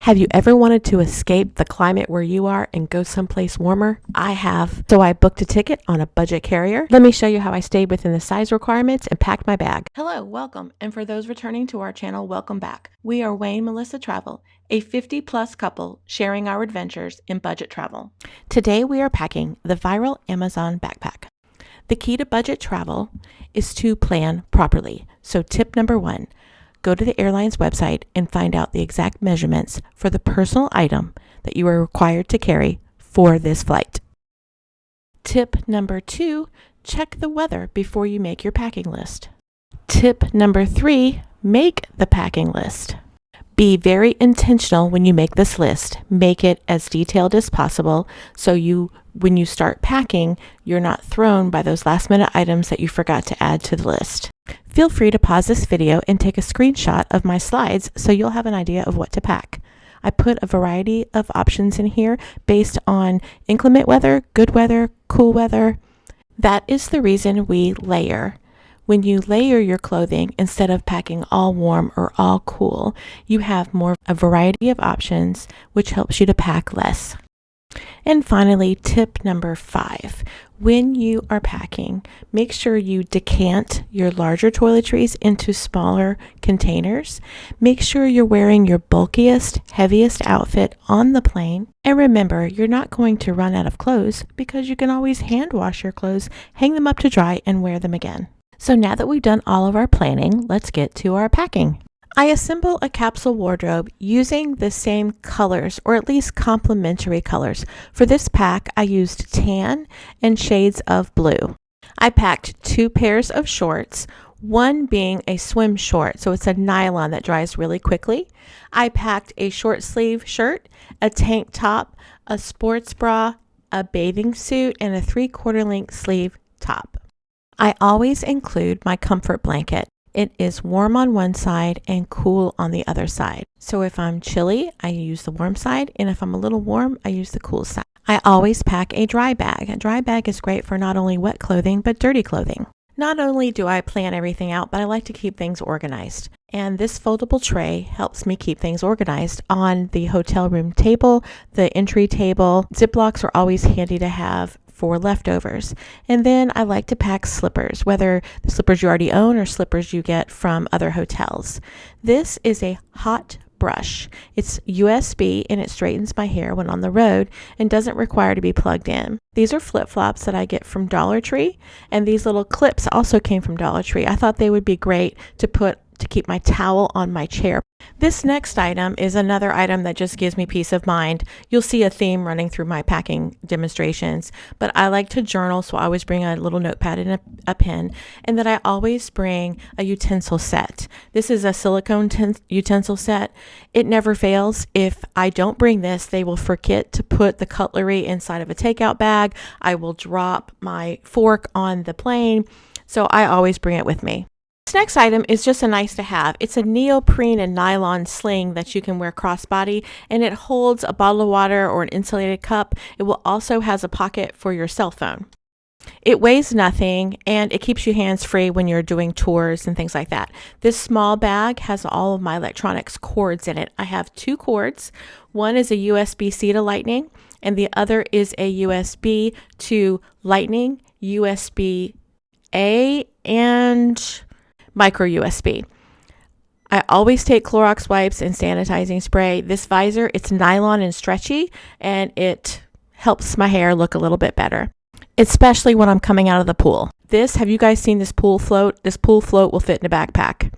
Have you ever wanted to escape the climate where you are and go someplace warmer? I have. So I booked a ticket on a budget carrier. Let me show you how I stayed within the size requirements and packed my bag. Hello, welcome. And for those returning to our channel, welcome back. We are Wayne Melissa Travel, a 50-plus couple sharing our adventures in budget travel. Today we are packing the viral Amazon backpack. The key to budget travel is to plan properly. So tip number 1. Go to the airline's website and find out the exact measurements for the personal item that you are required to carry for this flight. Tip number 2, check the weather before you make your packing list. Tip number 3, make the packing list. Be very intentional when you make this list. Make it as detailed as possible so when you start packing, you're not thrown by those last minute items that you forgot to add to the list. Feel free to pause this video and take a screenshot of my slides so you'll have an idea of what to pack. I put a variety of options in here based on inclement weather, good weather, cool weather. That is the reason we layer. When you layer your clothing, instead of packing all warm or all cool, you have a variety of options, which helps you to pack less. And finally, tip number 5. When you are packing, make sure you decant your larger toiletries into smaller containers. Make sure you're wearing your bulkiest, heaviest outfit on the plane. And remember, you're not going to run out of clothes because you can always hand wash your clothes, hang them up to dry, and wear them again. So now that we've done all of our planning, let's get to our packing. I assemble a capsule wardrobe using the same colors, or at least complementary colors. For this pack, I used tan and shades of blue. I packed 2 pairs of shorts, one being a swim short, so it's a nylon that dries really quickly. I packed a short sleeve shirt, a tank top, a sports bra, a bathing suit, and a 3/4 length sleeve top. I always include my comfort blanket. It is warm on one side and cool on the other side. So if I'm chilly, I use the warm side, and if I'm a little warm, I use the cool side. I always pack a dry bag. A dry bag is great for not only wet clothing, but dirty clothing. Not only do I plan everything out, but I like to keep things organized. And this foldable tray helps me keep things organized on the hotel room table, the entry table. Ziplocs are always handy to have for leftovers. And then I like to pack slippers, whether the slippers you already own or slippers you get from other hotels. This is a hot brush. It's USB and it straightens my hair when on the road and doesn't require to be plugged in. These are flip-flops that I get from Dollar Tree, and these little clips also came from Dollar Tree. I thought they would be great to keep my towel on my chair. This next item is another item that just gives me peace of mind. You'll see a theme running through my packing demonstrations, but I like to journal, so I always bring a little notepad and a pen, and that I always bring a utensil set. This is a silicone utensil set. It never fails. If I don't bring this, they will forget to put the cutlery inside of a takeout bag. I will drop my fork on the plane, so I always bring it with me. This next item is just a nice to have. It's a neoprene and nylon sling that you can wear crossbody, and it holds a bottle of water or an insulated cup. It will also has a pocket for your cell phone. It weighs nothing, and it keeps you hands-free when you're doing tours and things like that. This small bag has all of my electronics cords in it. I have 2 cords. One is a USB-C to Lightning, and the other is a USB to Lightning, USB-A, and micro USB. I always take Clorox wipes and sanitizing spray. This visor, it's nylon and stretchy, and it helps my hair look a little bit better, especially when I'm coming out of the pool. Have you guys seen this pool float? This pool float will fit in a backpack.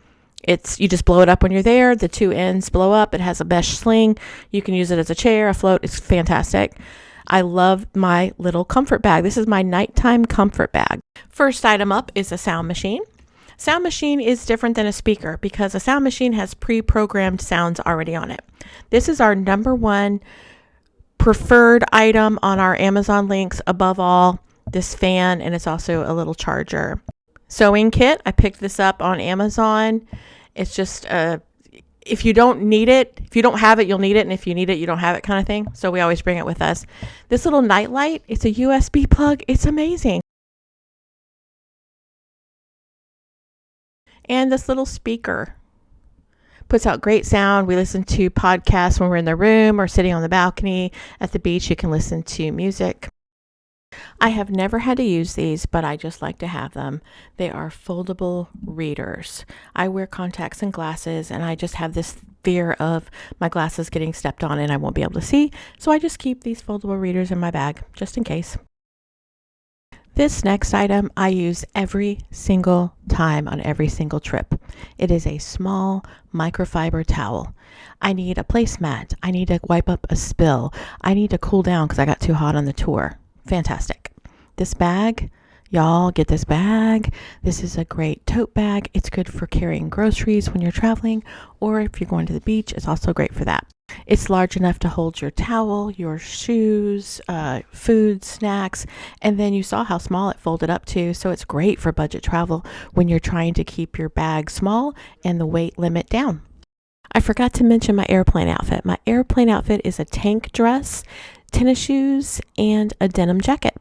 You just blow it up when you're there. The 2 ends blow up. It has a mesh sling. You can use it as a chair, a float. It's fantastic. I love my little comfort bag. This is my nighttime comfort bag. First item up is a sound machine. Sound machine is different than a speaker because a sound machine has pre-programmed sounds already on it. This is our number 1 preferred item on our Amazon links. Above all, this fan, and it's also a little charger. Sewing kit. I picked this up on Amazon. It's just if you don't need it, if you don't have it, you'll need it, and if you need it, you don't have it kind of thing. So we always bring it with us. This little night light, it's a USB plug. It's amazing. And this little speaker. Puts out great sound. We listen to podcasts when we're in the room or sitting on the balcony. At the beach, you can listen to music. I have never had to use these, but I just like to have them. They are foldable readers. I wear contacts and glasses, and I just have this fear of my glasses getting stepped on and I won't be able to see. So I just keep these foldable readers in my bag just in case. This next item I use every single time on every single trip. It is a small microfiber towel. I need a placemat. I need to wipe up a spill. I need to cool down because I got too hot on the tour. Fantastic. This bag, y'all get this bag. This is a great tote bag. It's good for carrying groceries when you're traveling, or if you're going to the beach, it's also great for that. It's large enough to hold your towel, your shoes, food, snacks, and then you saw how small it folded up to, so it's great for budget travel when you're trying to keep your bag small and the weight limit down. I forgot to mention my airplane outfit. My airplane outfit is a tank dress, tennis shoes, and a denim jacket.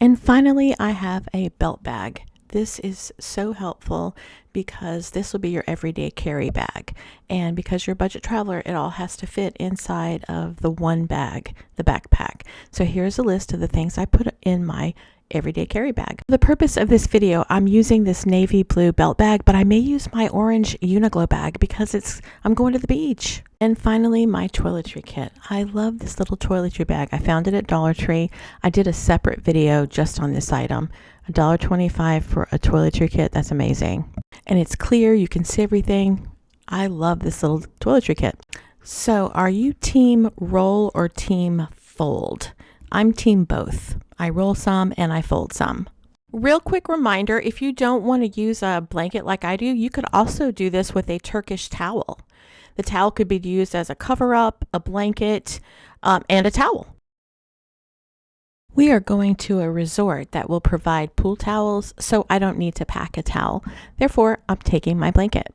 And finally, I have a belt bag. This is so helpful because this will be your everyday carry bag. And because you're a budget traveler, it all has to fit inside of the one bag, the backpack. So here's a list of the things I put in my everyday carry bag. For the purpose of this video, I'm using this navy blue belt bag, but I may use my orange Uniqlo bag because I'm going to the beach. And finally, my toiletry kit. I love this little toiletry bag. I found it at Dollar Tree. I did a separate video just on this item. $1.25 for a toiletry kit. That's amazing. And it's clear. You can see everything. I love this little toiletry kit. So are you team roll or team fold? I'm team both. I roll some and I fold some. Real quick reminder, if you don't want to use a blanket like I do, you could also do this with a Turkish towel. The towel could be used as a cover-up, a blanket, and a towel. We are going to a resort that will provide pool towels, so I don't need to pack a towel. Therefore, I'm taking my blanket.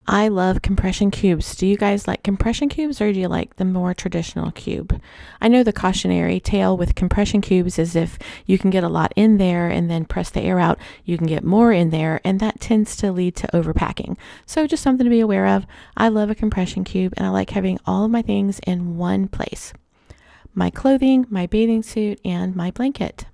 I love compression cubes. Do you guys like compression cubes or do you like the more traditional cube? I know the cautionary tale with compression cubes is if you can get a lot in there and then press the air out, you can get more in there, and that tends to lead to overpacking. So just something to be aware of. I love a compression cube and I like having all of my things in one place. My clothing, my bathing suit, and my blanket.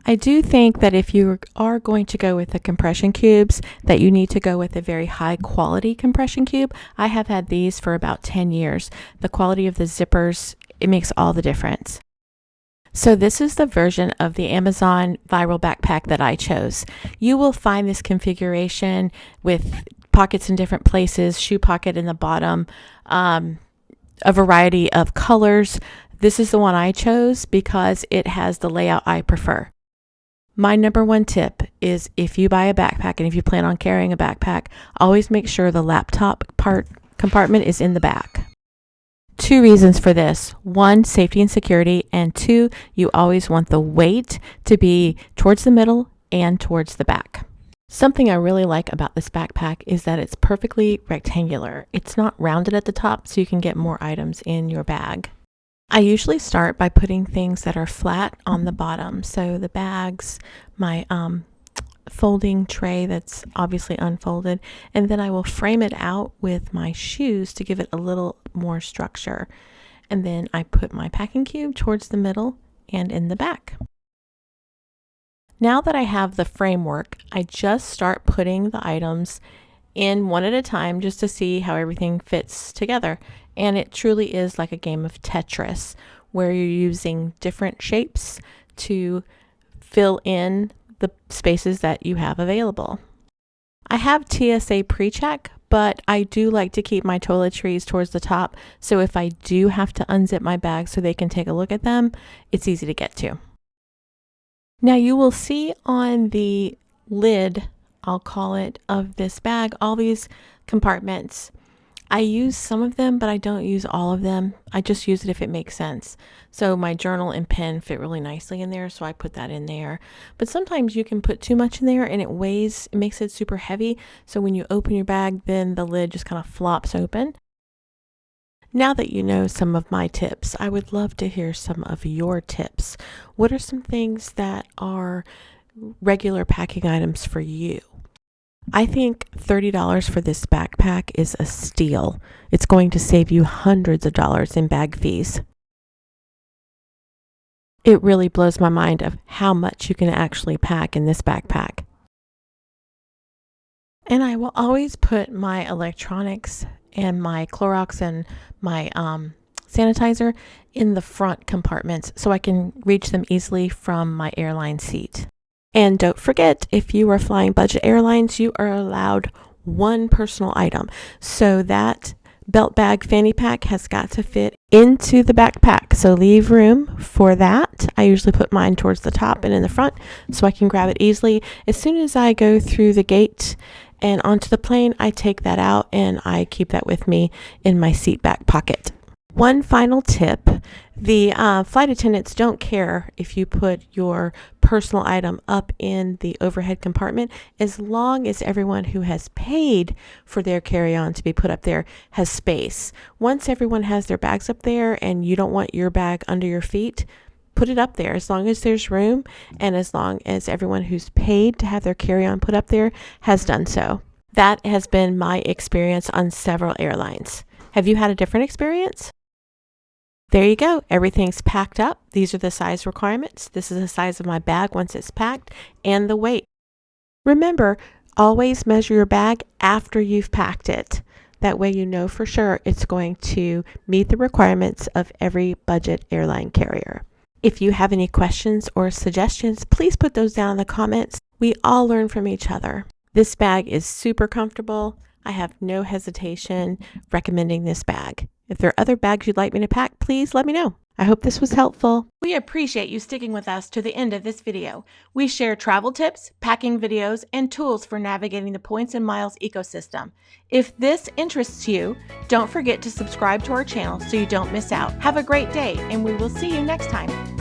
I do think that if you are going to go with the compression cubes, that you need to go with a very high quality compression cube. I have had these for about 10 years. The quality of the zippers, it makes all the difference. So this is the version of the Amazon viral backpack that I chose. You will find this configuration with pockets in different places, shoe pocket in the bottom, a variety of colors. This is the one I chose because it has the layout I prefer. My number one tip is if you buy a backpack and if you plan on carrying a backpack, always make sure the laptop compartment is in the back. 2 reasons for this. 1, safety and security, and 2, you always want the weight to be towards the middle and towards the back. Something I really like about this backpack is that it's perfectly rectangular. It's not rounded at the top, so you can get more items in your bag. I usually start by putting things that are flat on the bottom. So the bags, my folding tray that's obviously unfolded, and then I will frame it out with my shoes to give it a little more structure. And then I put my packing cube towards the middle and in the back. Now that I have the framework, I just start putting the items in one at a time just to see how everything fits together. And it truly is like a game of Tetris where you're using different shapes to fill in the spaces that you have available. I have TSA pre-check, but I do like to keep my toiletries towards the top. So if I do have to unzip my bag so they can take a look at them, it's easy to get to. Now you will see on the lid, I'll call it, of this bag, all these compartments. I use some of them, but I don't use all of them. I just use it if it makes sense. So my journal and pen fit really nicely in there, so I put that in there. But sometimes you can put too much in there and it weighs, it makes it super heavy. So when you open your bag, then the lid just kind of flops open. Now that you know some of my tips, I would love to hear some of your tips. What are some things that are regular packing items for you? I think $30 for this backpack is a steal. It's going to save you hundreds of dollars in bag fees. It really blows my mind of how much you can actually pack in this backpack. And I will always put my electronics and my Clorox and my sanitizer in the front compartments so I can reach them easily from my airline seat. And don't forget, if you are flying budget airlines, you are allowed one personal item. So that belt bag fanny pack has got to fit into the backpack. So leave room for that. I usually put mine towards the top and in the front so I can grab it easily. As soon as I go through the gate and onto the plane, I take that out and I keep that with me in my seat back pocket. One final tip, the flight attendants don't care if you put your personal item up in the overhead compartment as long as everyone who has paid for their carry-on to be put up there has space. Once everyone has their bags up there and you don't want your bag under your feet, put it up there as long as there's room and as long as everyone who's paid to have their carry-on put up there has done so. That has been my experience on several airlines. Have you had a different experience? There you go. Everything's packed up. These are the size requirements. This is the size of my bag once it's packed and the weight. Remember, always measure your bag after you've packed it. That way you know for sure it's going to meet the requirements of every budget airline carrier. If you have any questions or suggestions, please put those down in the comments. We all learn from each other. This bag is super comfortable. I have no hesitation recommending this bag. If there are other bags you'd like me to pack, please let me know. I hope this was helpful. We appreciate you sticking with us to the end of this video. We share travel tips, packing videos, and tools for navigating the points and miles ecosystem. If this interests you, don't forget to subscribe to our channel so you don't miss out. Have a great day, and we will see you next time.